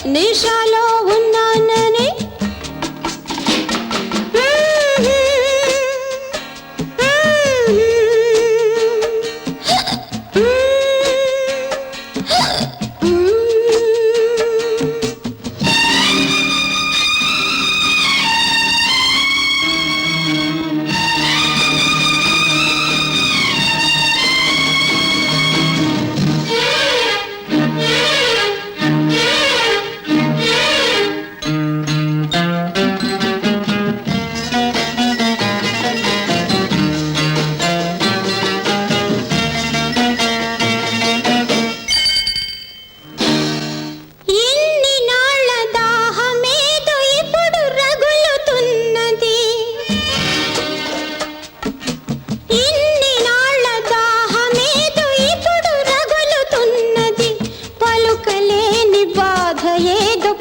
నిషాలో ఉన్నానని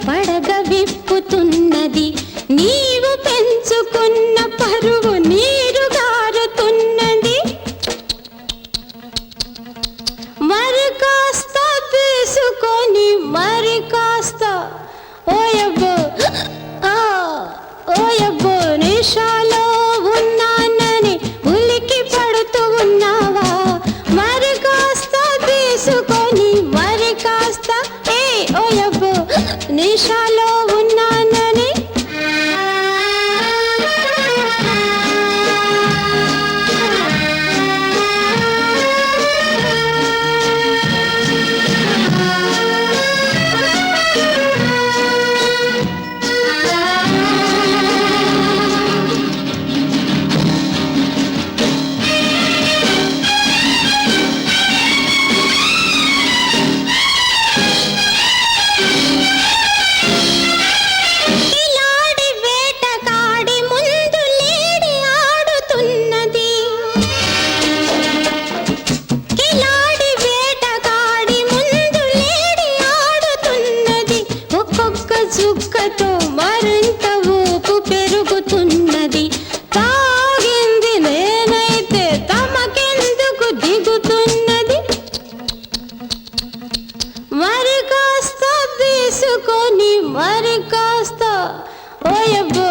పడగ విప్పుతున్నది నీవు పెంచుకున్న పరువు నీరు గారుతున్నది మరి కాస్త తీసుకొని మరి కాస్త ఓయబ్బో ఓయబ్బో నిషాలో ఉన్నానని ఉలికి పడుతూ ఉన్నావా మరి కాస్త తీసుకొని మరి కాస్త ఓయబ్బో నిషాలో ఉన్నానని చుక్కతో మరింత ఊపు పెరుగుతున్నది తాగింది నేనైతే తమకెందుకు దిగుతున్నది మరి కాస్త తీసుకొని మరి కాస్త ఓయబ్బో